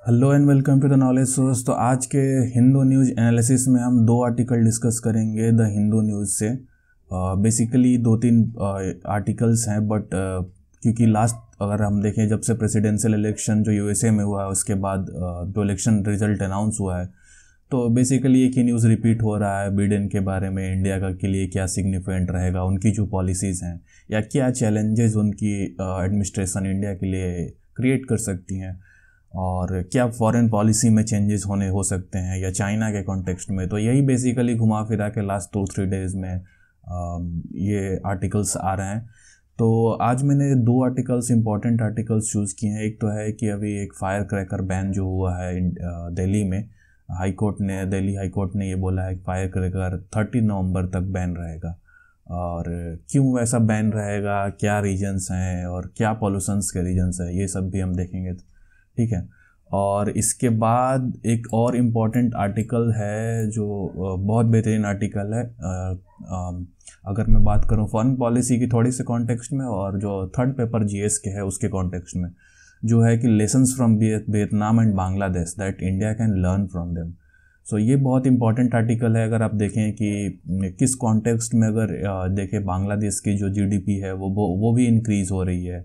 Hello and welcome to the knowledge source. तो आज के हिंदू न्यूज़ एनालिसिस में हम दो आर्टिकल डिस्कस करेंगे द हिंदू न्यूज़ से। बेसिकली दो तीन आर्टिकल्स हैं, बट क्योंकि लास्ट अगर हम देखें जब से प्रेसिडेंशियल इलेक्शन जो यूएसए में हुआ है उसके बाद जो इलेक्शन रिजल्ट अनाउंस हुआ है, तो बेसिकली एक ही न्यूज़ रिपीट हो रहा है बिडेन के बारे में। इंडिया का के लिए क्या सिग्निफिकेंट रहेगा, उनकी जो पॉलिसीज़ हैं या क्या चैलेंजेस उनकी एडमिनिस्ट्रेशन इंडिया के लिए क्रिएट कर सकती हैं, और क्या फॉरेन पॉलिसी में चेंजेस हो सकते हैं या चाइना के कॉन्टेक्स्ट में। तो यही बेसिकली घुमा फिरा के लास्ट 2-3 डेज़ में ये आर्टिकल्स आ रहे हैं। तो आज मैंने दो आर्टिकल्स, इंपॉर्टेंट आर्टिकल्स चूज़ किए हैं। एक तो है कि अभी एक फायर क्रैकर बैन जो हुआ है दिल्ली में, दिल्ली हाई कोर्ट ने ये बोला है कि फायर क्रैकर 30 नवंबर तक बैन रहेगा। और क्यों वैसा बैन रहेगा, क्या रीजन्स हैं और क्या पॉल्यूशंस के रीजन्स हैं, ये सब भी हम देखेंगे। ठीक है। और इसके बाद एक और इम्पॉर्टेंट आर्टिकल है जो बहुत बेहतरीन आर्टिकल है। अगर मैं बात करूं फॉरेन पॉलिसी की थोड़ी से कॉन्टेक्स्ट में, और जो थर्ड पेपर जीएस के है उसके कॉन्टेक्स्ट में, जो है कि lessons from Vietnam and Bangladesh that India can learn from them. So ये बहुत इंपॉर्टेंट आर्टिकल है। अगर आप देखें कि किस कॉन्टेक्स्ट में, अगर देखें बांग्लादेश की जो जीडीपी है वो भी इंक्रीज़ हो रही है,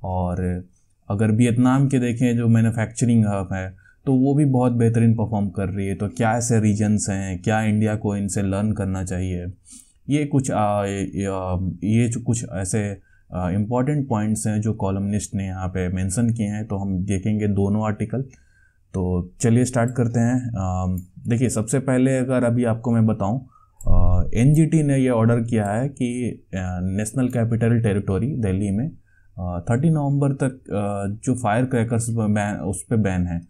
और अगर वियतनाम के देखें जो मैन्युफैक्चरिंग हब है तो वो भी बहुत बेहतरीन परफॉर्म कर रही है। तो क्या ऐसे रीजन्स हैं, क्या इंडिया को इनसे लर्न करना चाहिए, ये कुछ कुछ ऐसे इम्पॉर्टेंट पॉइंट्स हैं जो कॉलमनिस्ट ने यहाँ पे मेंशन किए हैं। तो हम देखेंगे दोनों आर्टिकल। तो चलिए स्टार्ट करते हैं। देखिए, सबसे पहले अगर अभी आपको मैं बताऊं, एनजीटी ने ये ऑर्डर किया है कि नेशनल कैपिटल टेरिटरी दिल्ली में 30 नवंबर तक जो फायर क्रैकर्स उस पर बैन है।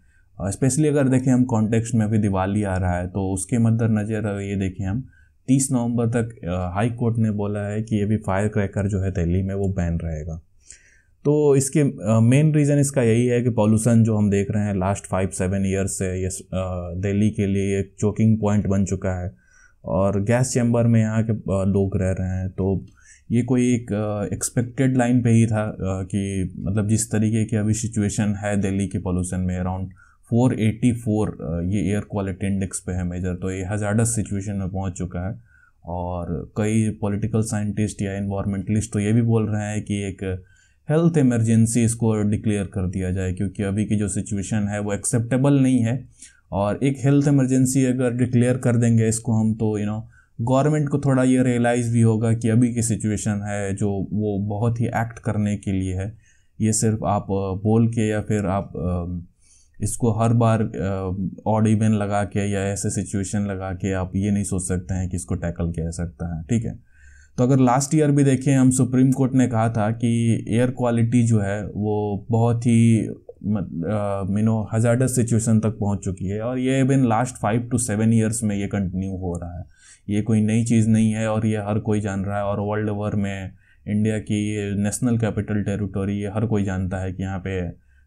स्पेशली अगर देखें हम कॉन्टेक्स्ट में, अभी दिवाली आ रहा है तो उसके मद्देनज़र ये देखें हम 30 नवंबर तक हाई कोर्ट ने बोला है कि ये भी फायर क्रैकर जो है दिल्ली में वो बैन रहेगा। तो इसके मेन रीज़न इसका यही है कि पॉल्यूशन जो हम देख रहे हैं लास्ट 5-7 ईयर्स से ये दिल्ली के लिए एक चोकिंग पॉइंट बन चुका है, और गैस चैम्बर में यहाँ के लोग रह रहे हैं। तो ये कोई एक एक्सपेक्टेड लाइन पे ही था कि मतलब जिस तरीके की अभी सिचुएशन है दिल्ली के पॉल्यूशन में, अराउंड 484 ये एयर क्वालिटी इंडेक्स पे है मेजर, तो ये हजार्डस सिचुएशन में पहुंच चुका है। और कई पॉलिटिकल साइंटिस्ट या इन्वायरमेंटलिस्ट तो ये भी बोल रहे हैं कि एक हेल्थ इमरजेंसी इसको डिक्लेयर कर दिया जाए, क्योंकि अभी की जो सिचुएशन है वो एक्सेप्टेबल नहीं है। और एक हेल्थ इमरजेंसी अगर डिक्लेयर कर देंगे इसको हम, तो गवर्नमेंट को थोड़ा ये रियलाइज़ भी होगा कि अभी की सिचुएशन है जो वो बहुत ही एक्ट करने के लिए है। ये सिर्फ आप बोल के या फिर आप इसको हर बार ऑड इवन लगा के या ऐसे सिचुएशन लगा के आप ये नहीं सोच सकते हैं कि इसको टैकल किया जा सकता है। ठीक है। तो अगर लास्ट ईयर भी देखें हम, सुप्रीम कोर्ट ने कहा था कि एयर क्वालिटी जो है वो बहुत ही हजार्डस सिचुएशन तक पहुंच चुकी है, और ये इवन लास्ट 5 to 7 ईयर्स में ये कंटिन्यू हो रहा है। ये कोई नई चीज़ नहीं है और ये हर कोई जान रहा है। और वर्ल्ड ओवर में इंडिया की ये नेशनल कैपिटल टेरिटरी, ये हर कोई जानता है कि यहाँ पे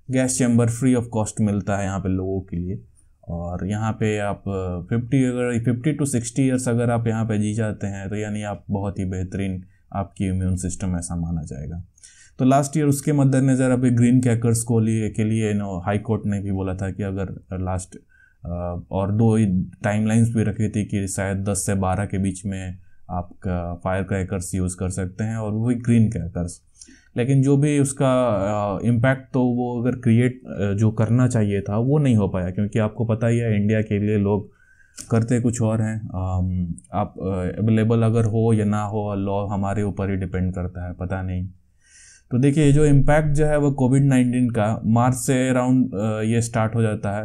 gas chamber free of cost मिलता है यहाँ पे लोगों के लिए। और यहाँ पे आप 50 to 60 ईयर्स अगर आप यहाँ पे जी जाते हैं तो यानी आप बहुत ही बेहतरीन, आपकी इम्यून सिस्टम ऐसा माना जाएगा। तो लास्ट ईयर उसके मद्देनज़र अभी ग्रीन क्रैकर्स के लिए हाई कोर्ट ने भी बोला था कि अगर लास्ट और दो टाइमलाइंस भी रखी थी कि शायद 10 से 12 के बीच में आप फायर क्रैकर्स यूज़ कर सकते हैं, और वो भी ग्रीन क्रैकर्स। लेकिन जो भी उसका इम्पैक्ट तो वो अगर क्रिएट जो करना चाहिए था वो नहीं हो पाया, क्योंकि आपको पता ही है इंडिया के लिए लोग करते कुछ और हैं। आप अवेलेबल अगर हो या ना हो, लॉ हमारे ऊपर ही डिपेंड करता है, पता नहीं। तो देखिए, जो इम्पैक्ट जो है वो कोविड-19 का मार्च से अराउंड ये स्टार्ट हो जाता है,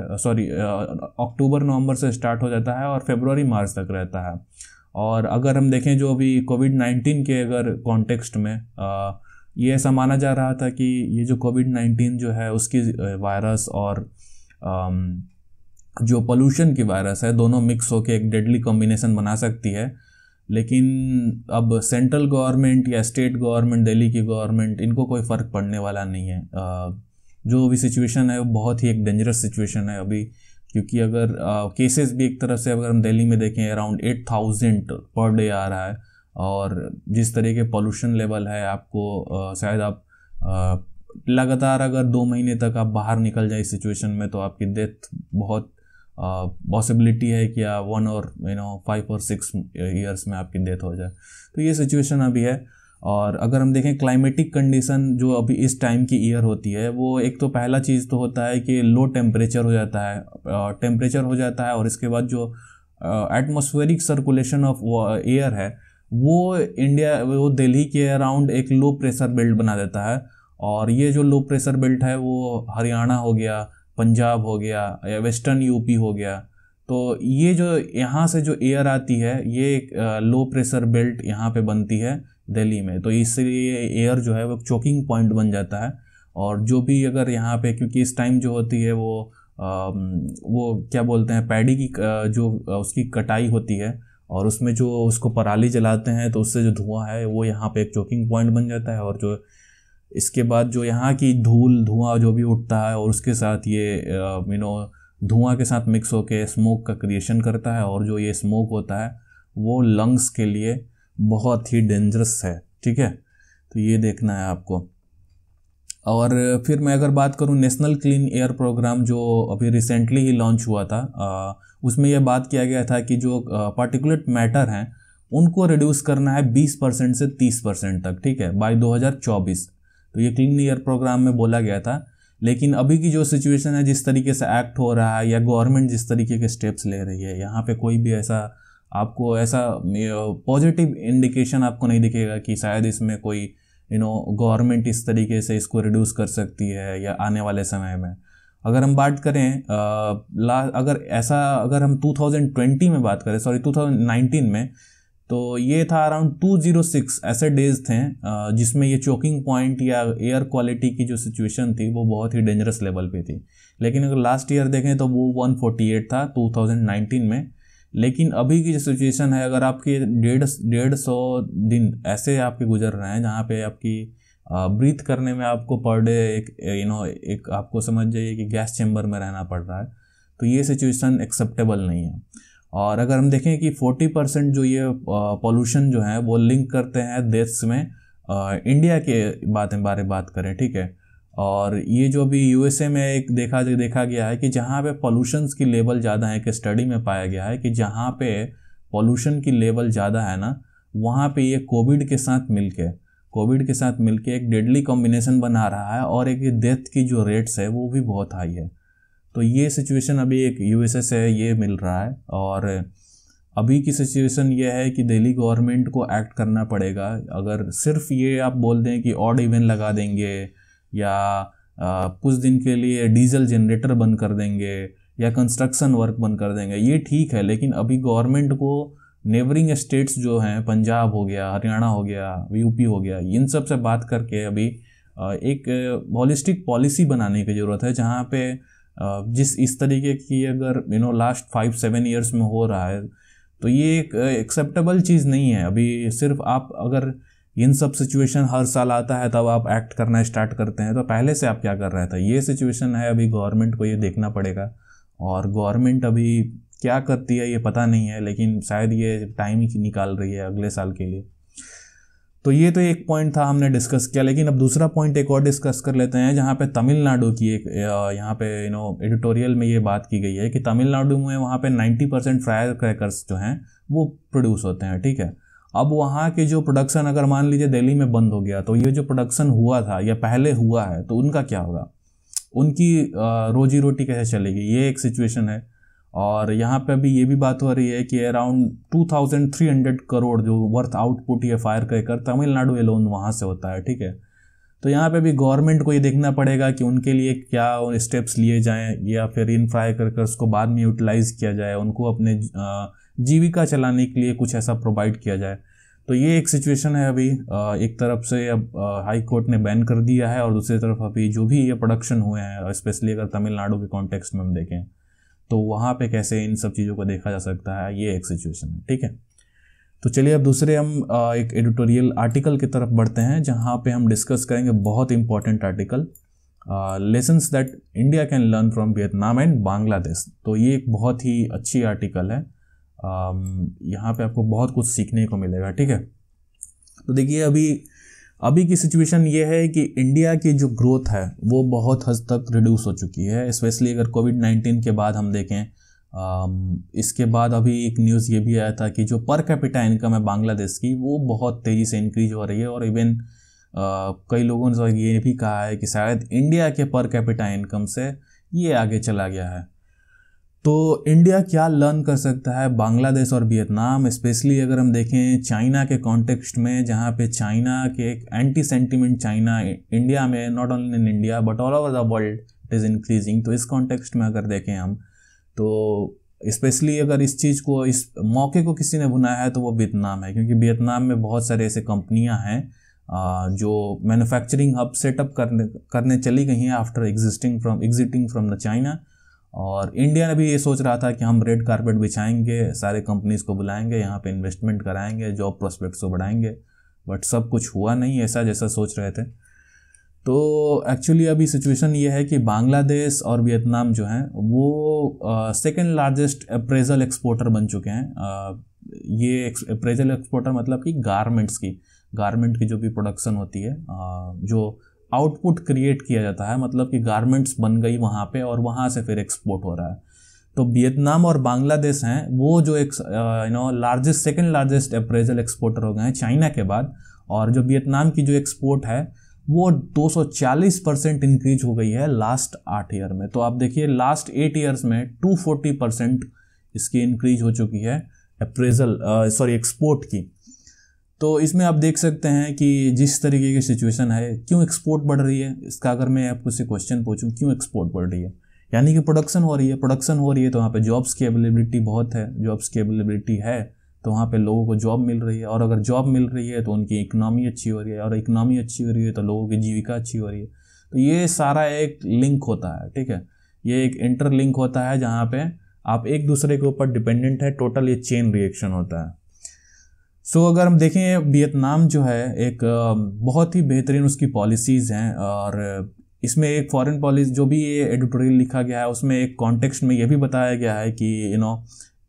अक्टूबर नवंबर से स्टार्ट हो जाता है और फरवरी मार्च तक रहता है। और अगर हम देखें जो अभी कोविड-19 के अगर कॉन्टेक्स्ट में ये ऐसा माना जा रहा था कि ये जो कोविड-19 जो है उसकी वायरस और जो पोल्यूशन की वायरस है, दोनों मिक्स होकर एक डेडली कॉम्बिनेशन बना सकती है। लेकिन अब सेंट्रल गवर्नमेंट या स्टेट गवर्नमेंट, दिल्ली की गवर्नमेंट, इनको कोई फ़र्क पड़ने वाला नहीं है। जो अभी सिचुएशन है वो बहुत ही एक डेंजरस सिचुएशन है अभी, क्योंकि अगर केसेस भी एक तरफ से अगर हम दिल्ली में देखें अराउंड 8000 पर डे आ रहा है, और जिस तरह के पोल्यूशन लेवल है आपको शायद आप लगातार अगर 2 महीने तक आप बाहर निकल जाए इस सिचुएशन में तो आपकी डेथ बहुत पॉसिबिलिटी है कि 1 और 5 और 6 ईयर्स में आपकी डेथ हो जाए। तो ये सिचुएशन अभी है। और अगर हम देखें क्लाइमेटिक कंडीशन जो अभी इस टाइम की ईयर होती है, वो एक तो पहला चीज़ तो होता है कि लो टेम्परेचर हो जाता है, और इसके बाद जो एटमॉस्फेरिक सर्कुलेशन ऑफ एयर है वो दिल्ली के अराउंड एक लो प्रेशर बेल्ट बना देता है। और ये जो लो प्रेशर बेल्ट है वो हरियाणा हो गया, पंजाब हो गया या वेस्टर्न यूपी हो गया, तो ये जो यहाँ से जो एयर आती है ये एक लो प्रेशर बेल्ट यहाँ पे बनती है दिल्ली में। तो इसलिए एयर जो है वो चोकिंग पॉइंट बन जाता है। और जो भी अगर यहाँ पे, क्योंकि इस टाइम जो होती है वो क्या बोलते हैं, पैडी की जो उसकी कटाई होती है और उसमें जो उसको पराली जलाते हैं तो उससे जो धुआं है वो यहाँ पे एक चोकिंग पॉइंट बन जाता है। और जो इसके बाद जो यहाँ की धुआं जो भी उठता है और उसके साथ ये धुआं के साथ मिक्स होके स्मोक का क्रिएशन करता है। और जो ये स्मोक होता है वो लंग्स के लिए बहुत ही डेंजरस है, ठीक है। तो ये देखना है आपको। और फिर मैं अगर बात करूं नेशनल क्लीन एयर प्रोग्राम जो अभी रिसेंटली ही लॉन्च हुआ था, उसमें यह बात किया गया था कि जो पार्टिकुलेट मैटर हैं उनको रिड्यूस करना है 20% से 30% तक, ठीक है, बाय 2024। तो ये क्लीन एयर प्रोग्राम में बोला गया था। लेकिन अभी की जो सिचुएशन है, जिस तरीके से एक्ट हो रहा है या गवर्नमेंट जिस तरीके के स्टेप्स ले रही है, यहाँ पे कोई भी आपको ऐसा पॉजिटिव इंडिकेशन आपको नहीं दिखेगा कि शायद इसमें कोई गवर्नमेंट इस तरीके से इसको रिड्यूस कर सकती है या आने वाले समय में। अगर हम बात करें अगर हम 2020 में बात करें, 2019 में, तो ये था अराउंड 206 ऐसे डेज थे जिसमें ये चोकिंग पॉइंट या एयर क्वालिटी की जो सिचुएशन थी वो बहुत ही डेंजरस लेवल पे थी। लेकिन अगर लास्ट ईयर देखें तो वो 148 था 2019 में। लेकिन अभी की जो सिचुएशन है, अगर आपके 150 दिन ऐसे आपके गुजर रहे हैं जहाँ पे आपकी ब्रीथ करने में आपको पर डे एक आपको समझ जाइए कि गैस चैम्बर में रहना पड़ रहा है, तो ये सिचुएशन एक्सेप्टेबल नहीं है। और अगर हम देखें कि 40% जो ये पॉल्यूशन जो है वो लिंक करते हैं देश में, इंडिया के बात करें, ठीक है। और ये जो अभी यूएसए में एक देखा गया है कि जहाँ पे पॉल्यूशंस की लेवल ज़्यादा है, कि स्टडी में पाया गया है कि जहाँ पे पॉल्यूशन की लेवल ज़्यादा है ना, वहाँ पे ये कोविड के साथ मिलके एक डेडली कॉम्बिनेशन बना रहा है और एक डेथ की जो रेट्स है वो भी बहुत हाई है। तो ये सिचुएशन अभी एक यूएसए से ये मिल रहा है। और अभी की सिचुएशन ये है कि दिल्ली गवर्नमेंट को एक्ट करना पड़ेगा। अगर सिर्फ ये आप बोल दें कि ऑड इवन लगा देंगे या कुछ दिन के लिए डीजल जनरेटर बंद कर देंगे या कंस्ट्रक्शन वर्क बंद कर देंगे, ये ठीक है। लेकिन अभी गवर्नमेंट को नेबरिंग स्टेट्स जो हैं, पंजाब हो गया, हरियाणा हो गया, यूपी हो गया, इन सब से बात करके अभी एक हॉलिस्टिक पॉलिसी बनाने की ज़रूरत है, जहाँ पे जिस इस तरीके की अगर लास्ट 5-7 ईयर्स में हो रहा है तो ये एक एक्सेप्टेबल चीज़ नहीं है। अभी सिर्फ आप अगर इन सब सिचुएशन हर साल आता है तब आप एक्ट करना स्टार्ट करते हैं, तो पहले से आप क्या कर रहे थे? ये सिचुएशन है, अभी गवर्नमेंट को ये देखना पड़ेगा। और गवर्नमेंट अभी क्या करती है ये पता नहीं है, लेकिन शायद ये टाइम ही निकाल रही है अगले साल के लिए। तो ये तो एक पॉइंट था हमने डिस्कस किया। लेकिन अब दूसरा पॉइंट एक और डिस्कस कर लेते हैं, जहाँ पे तमिलनाडु की एक यहाँ पे एडिटोरियल में ये बात की गई है कि तमिलनाडु में वहाँ पे 90% फायर क्रैकर्स जो हैं वो प्रोड्यूस होते हैं, ठीक है। अब वहाँ के जो प्रोडक्शन अगर मान लीजिए दिल्ली में बंद हो गया, तो ये जो प्रोडक्शन हुआ था या पहले हुआ है तो उनका क्या होगा, उनकी रोजी रोटी कैसे चलेगी, ये एक सिचुएशन है। और यहाँ पे अभी ये भी बात हो रही है कि अराउंड 2300 करोड़ जो वर्थ आउटपुट ये फायर क्रैकर तमिलनाडु एलोन वहाँ से होता है, ठीक है। तो यहाँ पे भी गवर्नमेंट को ये देखना पड़ेगा कि उनके लिए क्या स्टेप्स लिए जाएं या फिर इन फायर क्रैकर्स को बाद में यूटिलाइज किया जाए, उनको अपने जीविका चलाने के लिए कुछ ऐसा प्रोवाइड किया जाए। तो ये एक सिचुएशन है अभी। एक तरफ से अब हाई कोर्ट ने बैन कर दिया है और दूसरी तरफ अभी जो भी ये प्रोडक्शन हुए हैं, स्पेशली अगर तमिलनाडु के कॉन्टेक्स्ट में हम देखें तो वहाँ पे कैसे इन सब चीज़ों को देखा जा सकता है, ये एक सिचुएशन है, ठीक है। तो चलिए अब दूसरे हम एक एडिटोरियल आर्टिकल की तरफ बढ़ते हैं, जहाँ पे हम डिस्कस करेंगे बहुत important article, lessons that India can learn from Vietnam and Bangladesh. तो ये एक बहुत ही अच्छी आर्टिकल है, यहाँ पे आपको बहुत कुछ सीखने को मिलेगा, ठीक है। तो देखिए अभी अभी की सिचुएशन ये है कि इंडिया की जो ग्रोथ है वो बहुत हद तक रिड्यूस हो चुकी है, स्पेशली अगर कोविड-19 के बाद हम देखें। इसके बाद अभी एक न्यूज़ ये भी आया था कि जो पर कैपिटा इनकम है बांग्लादेश की, वो बहुत तेज़ी से इंक्रीज हो रही है, और इवन कई लोगों ने तो ये भी कहा है कि शायद इंडिया के पर कैपिटा इनकम से ये आगे चला गया है। तो इंडिया क्या लर्न कर सकता है बांग्लादेश और वियतनाम, स्पेशली अगर हम देखें चाइना के कॉन्टेक्स्ट में, जहाँ पे चाइना के एक एंटी सेंटिमेंट चाइना इंडिया में, not only in India but all over the world it is increasing. तो इस कॉन्टेक्स्ट में अगर देखें हम, तो स्पेशली अगर इस चीज़ को, इस मौके को किसी ने भुनाया है तो वो वियतनाम है, क्योंकि वियतनाम में बहुत सारे ऐसे कंपनियां हैं जो मैन्युफैक्चरिंग हब सेटअप करने चली गई हैं after exiting from the China. और इंडिया ने भी ये सोच रहा था कि हम रेड कारपेट बिछाएंगे, सारे कंपनीज को बुलाएंगे, यहाँ पे इन्वेस्टमेंट कराएंगे, जॉब प्रोस्पेक्ट्स को बढ़ाएंगे, बट सब कुछ हुआ नहीं ऐसा जैसा सोच रहे थे। तो एक्चुअली अभी सिचुएशन ये है कि बांग्लादेश और वियतनाम जो हैं वो सेकेंड लार्जेस्ट अप्रेजल एक्सपोर्टर बन चुके हैं। ये अप्रेजल एक्सपोर्टर मतलब कि गारमेंट की जो भी प्रोडक्शन होती है, जो आउटपुट क्रिएट किया जाता है, मतलब कि गारमेंट्स बन गई वहाँ पे और वहाँ से फिर एक्सपोर्ट हो रहा है। तो वियतनाम और बांग्लादेश हैं वो जो एक सेकेंड लार्जेस्ट अप्रेजल एक्सपोर्टर हो गए हैं चाइना के बाद। और जो वियतनाम की जो एक्सपोर्ट है वो 240% इंक्रीज हो गई है लास्ट 8 ईयर में। तो आप देखिए लास्ट 8 ईयर्स में 240% इसकी इंक्रीज हो चुकी है एक्सपोर्ट की। तो इसमें आप देख सकते हैं कि जिस तरीके की सिचुएशन है, क्यों एक्सपोर्ट बढ़ रही है, इसका अगर मैं आपको से क्वेश्चन पूछूं क्यों एक्सपोर्ट बढ़ रही है, यानी कि प्रोडक्शन हो रही है तो वहाँ पे जॉब्स की अवेलेबिलिटी बहुत है, जॉब्स की अवेलेबिलिटी है तो वहाँ पे लोगों को जॉब मिल रही है, और अगर जॉब मिल रही है तो उनकी इकनॉमी अच्छी हो रही है, और इकनॉमी अच्छी हो रही है तो लोगों की जीविका अच्छी हो रही है। तो ये सारा एक लिंक होता है, ठीक है, ये एक इंटरलिंक होता है जहाँ पे आप एक दूसरे के ऊपर डिपेंडेंट है, टोटल ये चेन रिएक्शन होता है। सो अगर हम देखें वियतनाम जो है एक बहुत ही बेहतरीन उसकी पॉलिसीज़ हैं, और इसमें एक फॉरेन पॉलिसी जो भी ये एडिटोरियल लिखा गया है उसमें एक कॉन्टेक्स्ट में ये भी बताया गया है कि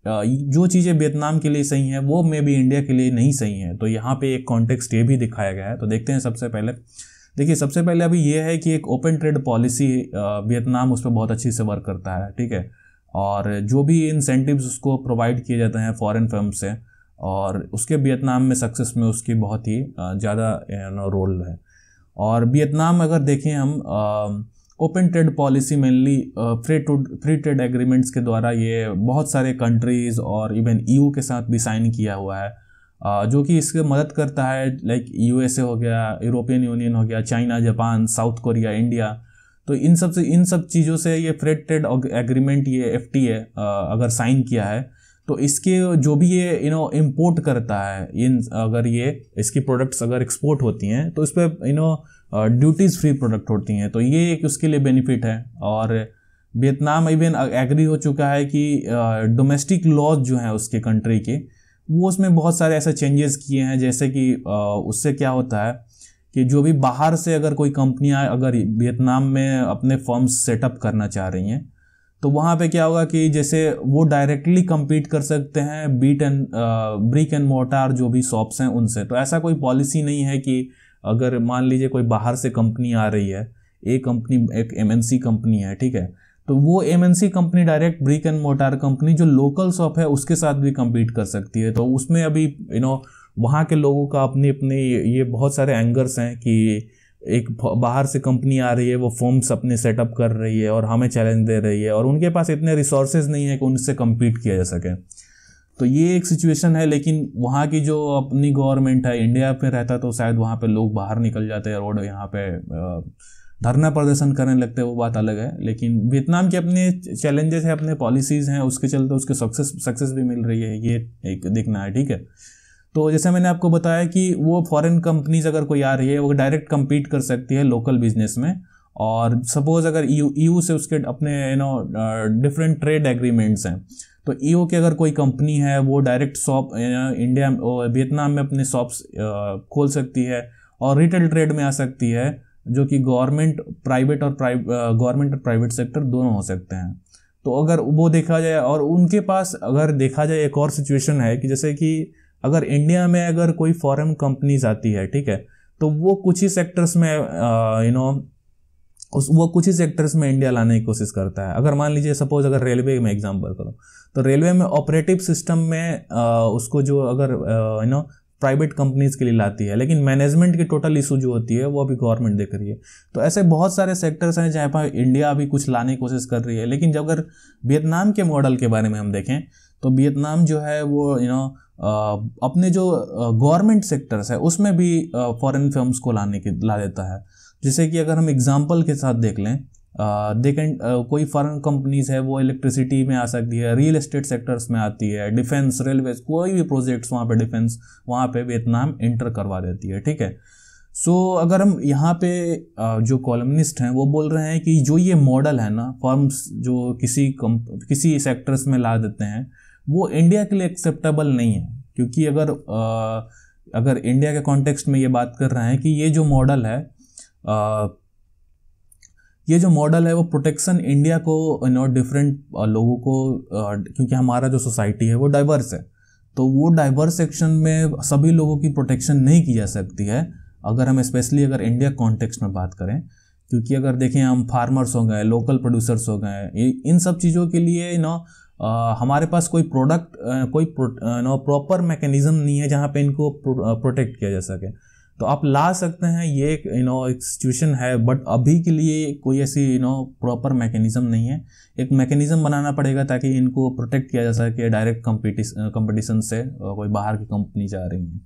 जो चीज़ें वियतनाम के लिए सही हैं वो मे बी इंडिया के लिए नहीं सही हैं। तो यहाँ पे एक कॉन्टेक्स्ट ये भी दिखाया गया है। तो देखते हैं सबसे पहले अभी ये है कि एक ओपन ट्रेड पॉलिसी वियतनाम उस पर बहुत अच्छी से वर्क करता है, ठीक है, और जो भी इंसेंटिव्स उसको प्रोवाइड किए जाते हैं फॉरेन फर्म से, और उसके वियतनाम में सक्सेस में उसकी बहुत ही ज़्यादा रोल है। और वियतनाम अगर देखें हम open trade policy mainly free trade agreements के द्वारा ये बहुत सारे कंट्रीज़ और इवन ईयू के साथ भी साइन किया हुआ है, जो कि इसके मदद करता है, लाइक यूएसए हो गया, यूरोपियन यूनियन हो गया, China, Japan, south Korea, India. तो इन सब चीज़ों से ये फ्री ट्रेड एग्रीमेंट, ये FTA अगर साइन किया है तो इसके जो भी ये इंपोर्ट करता है, अगर ये इसकी प्रोडक्ट्स अगर एक्सपोर्ट होती हैं तो इस पर ड्यूटीज़ फ्री प्रोडक्ट होती हैं, तो ये एक उसके लिए बेनिफिट है। और वियतनाम इवन एग्री हो चुका है कि डोमेस्टिक लॉज जो हैं उसके कंट्री के, वो उसमें बहुत सारे ऐसे चेंजेस किए हैं, जैसे कि उससे क्या होता है कि जो भी बाहर से अगर कोई कंपनियां अगर वियतनाम में अपने फर्म्स सेटअप करना चाह रही हैं तो वहाँ पे क्या होगा कि जैसे वो डायरेक्टली compete कर सकते हैं ब्रिक एंड मोर्टार जो भी शॉप्स हैं उनसे। तो ऐसा कोई पॉलिसी नहीं है कि अगर मान लीजिए कोई बाहर से कंपनी आ रही है, एक MNC कंपनी है, ठीक है, तो वो MNC company direct brick and mortar company जो लोकल शॉप है उसके साथ भी compete कर सकती है। तो उसमें अभी वहाँ के लोगों का अपने ये बहुत सारे एंगर्स हैं कि एक बाहर से कंपनी आ रही है, वो फर्म्स अपने सेटअप कर रही है और हमें चैलेंज दे रही है, और उनके पास इतने रिसोर्सेज नहीं है कि उनसे compete किया जा सके। तो ये एक सिचुएशन है। लेकिन वहाँ की जो अपनी गवर्नमेंट है, इंडिया पे रहता तो शायद वहाँ पे लोग बाहर निकल जाते हैं, रोड यहाँ पे धरना प्रदर्शन करने लगते हैं, वो बात अलग है। लेकिन वियतनाम के अपने चैलेंजेस हैं, अपने पॉलिसीज़ हैं, उसके चलते उसके सक्सेस भी मिल रही है, ये एक देखना है, ठीक है। तो जैसे मैंने आपको बताया कि वो फॉरेन कंपनीज अगर कोई आ रही है वो डायरेक्ट compete कर सकती है लोकल बिजनेस में, और सपोज अगर EU से उसके अपने डिफरेंट ट्रेड एग्रीमेंट्स हैं, तो EU के अगर कोई कंपनी है वो डायरेक्ट शॉप इंडिया वियतनाम में अपने शॉप्स खोल सकती है और रिटेल ट्रेड में आ सकती है, जो कि गवर्नमेंट और प्राइवेट सेक्टर दोनों हो सकते हैं। तो अगर वो देखा जाए, और उनके पास अगर देखा जाए एक और सिचुएशन है कि जैसे कि अगर इंडिया में अगर कोई फॉरेन कंपनीज आती है, ठीक है, तो वो कुछ ही सेक्टर्स में वो कुछ ही सेक्टर्स में इंडिया लाने की कोशिश करता है। अगर मान लीजिए सपोज अगर रेलवे में एग्जांपल करूँ, तो रेलवे में ऑपरेटिव सिस्टम में उसको जो अगर प्राइवेट कंपनीज के लिए लाती है, लेकिन मैनेजमेंट की टोटल इशू जो होती है वो अभी गवर्नमेंट देख रही है। तो ऐसे बहुत सारे सेक्टर्स हैं जहाँ पर इंडिया अभी कुछ लाने की कोशिश कर रही है। लेकिन जब अगर वियतनाम के मॉडल के बारे में हम देखें, तो वियतनाम जो है वो अपने जो गवर्नमेंट सेक्टर्स है उसमें भी फॉरेन फर्म्स को ला देता है। जैसे कि अगर हम एग्जांपल के साथ देख लें, कोई फॉरेन कंपनीज है वो इलेक्ट्रिसिटी में आ सकती है, रियल एस्टेट सेक्टर्स में आती है, डिफेंस, रेलवे, कोई भी प्रोजेक्ट्स वहाँ पे डिफेंस वहाँ पे वियतनाम एंटर करवा देती है, ठीक है। सो अगर हम यहाँ पे जो कॉलमनिस्ट हैं वो बोल रहे हैं कि जो ये मॉडल है ना, फर्म्स जो किसी सेक्टर्स में ला देते हैं, वो इंडिया के लिए एक्सेप्टेबल नहीं है। क्योंकि अगर इंडिया के कॉन्टेक्स्ट में ये बात कर रहे हैं कि ये जो मॉडल है वो प्रोटेक्शन इंडिया को डिफरेंट लोगों को, क्योंकि हमारा जो सोसाइटी है वो डाइवर्स है, तो वो डाइवर्स सेक्शन में सभी लोगों की प्रोटेक्शन नहीं की जा सकती है अगर हम स्पेशली अगर इंडिया कॉन्टेक्स्ट में बात करें। क्योंकि अगर देखें हम फार्मर्स हो गए, लोकल प्रोड्यूसर्स हो गए, इन सब चीज़ों के लिए हमारे पास कोई प्रॉपर मैकेनिज्म नहीं है जहाँ पे इनको प्रोटेक्ट किया जा सके। तो आप ला सकते हैं, ये एक एक सिचुएशन है, बट अभी के लिए कोई ऐसी प्रॉपर मैकेनिज्म नहीं है। एक मैकेनिज्म बनाना पड़ेगा ताकि इनको प्रोटेक्ट किया जा सके डायरेक्ट कंपटीशन से कोई बाहर की कंपनी जा रही है।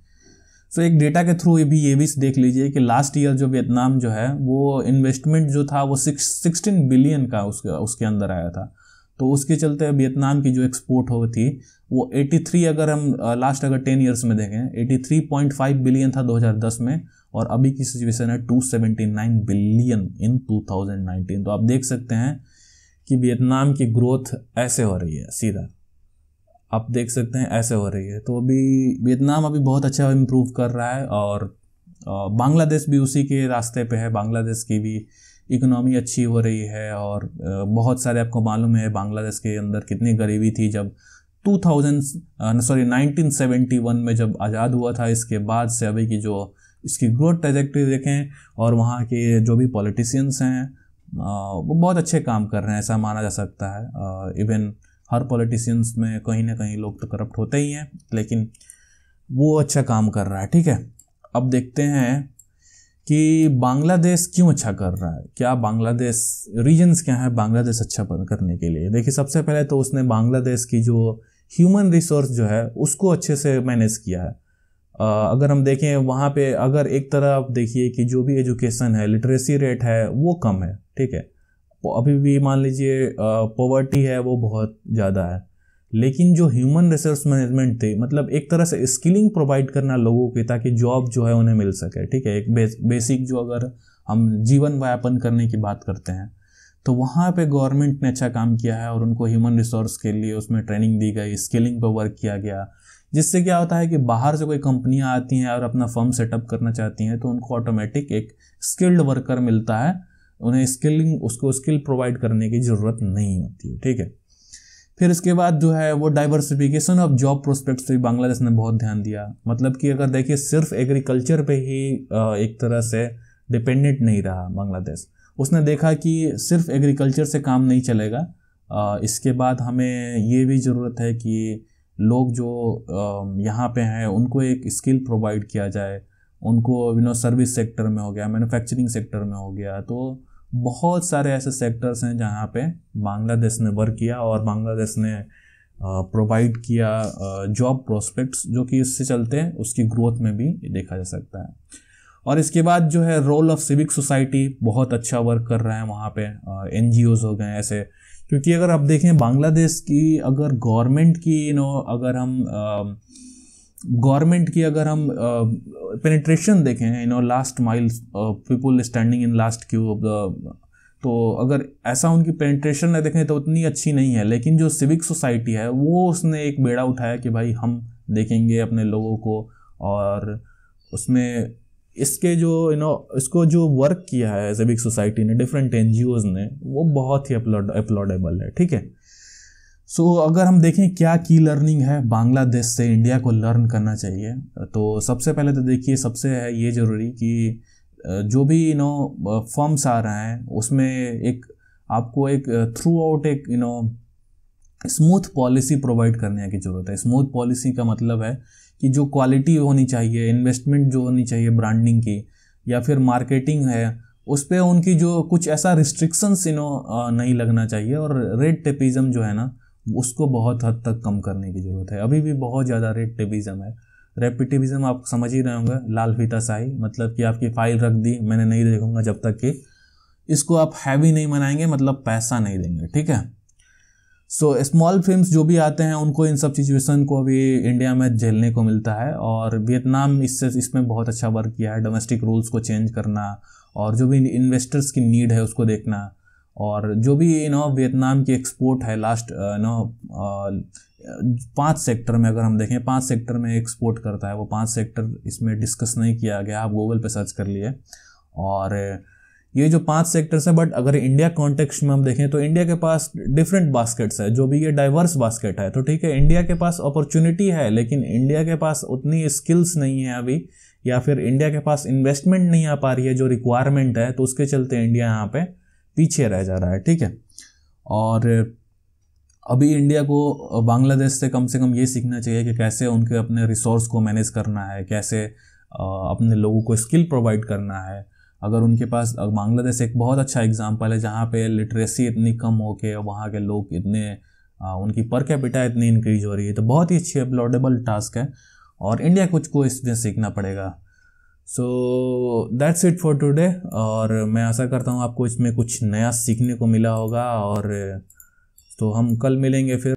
सो एक डेटा के थ्रू ये भी देख लीजिए कि लास्ट ईयर जो वियतनाम जो है वो इन्वेस्टमेंट जो था वो 16 बिलियन का उसके अंदर आया था। तो उसके चलते वियतनाम की जो एक्सपोर्ट हो थी वो 83, अगर हम लास्ट अगर 10 ईयर्स में देखें 83.5 बिलियन था 2010 में, और अभी की सिचुएशन है 279 बिलियन इन 2019। तो आप देख सकते हैं कि वियतनाम की ग्रोथ ऐसे हो रही है, सीधा आप देख सकते हैं ऐसे हो रही है। तो अभी वियतनाम अभी बहुत अच्छा इम्प्रूव कर रहा है, और बांग्लादेश भी उसी के रास्ते पे है। बांग्लादेश की भी इकोनॉमी अच्छी हो रही है, और बहुत सारे आपको मालूम है बांग्लादेश के अंदर कितनी गरीबी थी जब 1971 में जब आज़ाद हुआ था। इसके बाद से अभी की जो इसकी ग्रोथ ट्रैजेक्टरी देखें, और वहाँ के जो भी पॉलिटिशियंस हैं वो बहुत अच्छे काम कर रहे हैं, ऐसा माना जा सकता है। इवन हर पॉलिटिशियंस में कहीं ना कहीं लोग तो करप्ट होते ही हैं, लेकिन वो अच्छा काम कर रहा है, ठीक है। अब देखते हैं कि बांग्लादेश क्यों अच्छा कर रहा है, क्या बांग्लादेश रीजन्स क्या है बांग्लादेश अच्छा करने के लिए। देखिए, सबसे पहले तो उसने बांग्लादेश की जो ह्यूमन रिसोर्स जो है उसको अच्छे से मैनेज किया है। अगर हम देखें वहाँ पे, अगर एक तरह आप देखिए कि जो भी एजुकेशन है, लिटरेसी रेट है वो कम है, ठीक है। अभी भी मान लीजिए पॉवर्टी है वो बहुत ज़्यादा है, लेकिन जो ह्यूमन रिसोर्स मैनेजमेंट थी, मतलब एक तरह से स्किलिंग प्रोवाइड करना लोगों की ताकि जॉब जो है उन्हें मिल सके, ठीक है। एक बेसिक जो अगर हम जीवन व्यापन करने की बात करते हैं तो वहाँ पे गवर्नमेंट ने अच्छा काम किया है, और उनको ह्यूमन रिसोर्स के लिए उसमें ट्रेनिंग दी गई, स्किलिंग पर वर्क किया गया, जिससे क्या होता है कि बाहर से कोई कंपनियाँ आती हैं और अपना फर्म सेटअप करना चाहती हैं तो उनको ऑटोमेटिक एक स्किल्ड वर्कर मिलता है, उन्हें उसको स्किल प्रोवाइड करने की ज़रूरत नहीं होती है, ठीक है। फिर इसके बाद जो है वो डाइवर्सिफिकेशन ऑफ जॉब प्रोस्पेक्ट्स पे बांग्लादेश ने बहुत ध्यान दिया। मतलब कि अगर देखिए सिर्फ एग्रीकल्चर पे ही एक तरह से डिपेंडेंट नहीं रहा बांग्लादेश। उसने देखा कि सिर्फ एग्रीकल्चर से काम नहीं चलेगा, इसके बाद हमें ये भी ज़रूरत है कि लोग जो यहाँ पे हैं उनको एक स्किल प्रोवाइड किया जाए, उनको सर्विस सेक्टर में हो गया, मैन्युफैक्चरिंग सेक्टर में हो गया। तो बहुत सारे ऐसे सेक्टर्स हैं जहाँ पे बांग्लादेश ने वर्क किया, और बांग्लादेश ने प्रोवाइड किया जॉब प्रोस्पेक्ट्स, जो कि इससे चलते हैं उसकी ग्रोथ में भी देखा जा सकता है। और इसके बाद जो है रोल ऑफ सिविक सोसाइटी बहुत अच्छा वर्क कर रहा है वहाँ पे, NGOs हो गए ऐसे। क्योंकि अगर आप देखें बांग्लादेश की अगर गवर्नमेंट की अगर हम पेनिट्रेशन देखें, last mile people standing in last Q of the, तो अगर ऐसा उनकी पेनिट्रेशन देखें तो उतनी अच्छी नहीं है। लेकिन जो सिविक सोसाइटी है वो उसने एक बेड़ा उठाया कि भाई हम देखेंगे अपने लोगों को, और उसमें इसके जो इसको जो वर्क किया है सिविक सोसाइटी ने, डिफरेंट NGOs ने, वो बहुत ही अपलॉडेबल है, ठीक है। अगर हम देखें क्या की लर्निंग है बांग्लादेश से इंडिया को लर्न करना चाहिए, तो सबसे पहले तो देखिए सबसे है ये ज़रूरी कि जो भी फर्म्स आ रहे हैं उसमें एक आपको एक थ्रू आउट एक स्मूथ पॉलिसी प्रोवाइड करने की ज़रूरत है। स्मूथ पॉलिसी का मतलब है कि जो क्वालिटी होनी चाहिए, इन्वेस्टमेंट जो होनी चाहिए ब्रांडिंग की या फिर मार्केटिंग है, उस पर उनकी जो कुछ ऐसा रिस्ट्रिक्शंस नहीं लगना चाहिए। और रेड टेपिज्म जो है ना उसको बहुत हद तक कम करने की ज़रूरत है। अभी भी बहुत ज़्यादा रेड टेपिज्म है। रेपिटिविज्म आप समझ ही रहे होंगे, लाल फीताशाही, मतलब कि आपकी फाइल रख दी, मैंने नहीं देखूंगा जब तक कि इसको आप हैवी नहीं बनाएंगे, मतलब पैसा नहीं देंगे, ठीक है। स्मॉल फिल्म्स जो भी आते हैं उनको इन सब सिचुएशन को अभी इंडिया में झेलने को मिलता है। और वियतनाम इसमें बहुत अच्छा वर्क किया है, डोमेस्टिक रूल्स को चेंज करना और जो भी इन्वेस्टर्स की नीड है उसको देखना। और जो भी वियतनाम की एक्सपोर्ट है लास्ट 5 सेक्टर में, अगर हम देखें 5 सेक्टर में एक्सपोर्ट करता है, वो 5 सेक्टर इसमें डिस्कस नहीं किया गया, आप गूगल पे सर्च कर लिए। और ये जो 5 सेक्टर्स है, बट अगर इंडिया कॉन्टेक्स्ट में हम देखें तो इंडिया के पास डिफरेंट बास्केट्स है, जो भी ये डाइवर्स बास्केट है। तो ठीक है, इंडिया के पास अपॉर्चुनिटी है, लेकिन इंडिया के पास उतनी स्किल्स नहीं है अभी, या फिर इंडिया के पास इन्वेस्टमेंट नहीं आ पा रही है जो रिक्वायरमेंट है, तो उसके चलते इंडिया यहाँ पे पीछे रह जा रहा है, ठीक है। और अभी इंडिया को बांग्लादेश से कम ये सीखना चाहिए कि कैसे उनके अपने रिसोर्स को मैनेज करना है, कैसे अपने लोगों को स्किल प्रोवाइड करना है। अगर उनके पास, बांग्लादेश एक बहुत अच्छा एग्जांपल है जहाँ पे लिटरेसी इतनी कम हो के वहाँ के लोग इतने उनकी पर कैपिटा इतनी इंक्रीज हो रही है, तो बहुत ही अच्छी अपलॉडेबल टास्क है और इंडिया को इसमें सीखना पड़ेगा। So that's it for today. और मैं आशा करता हूँ आपको इसमें कुछ नया सीखने को मिला होगा। और तो हम कल मिलेंगे फिर।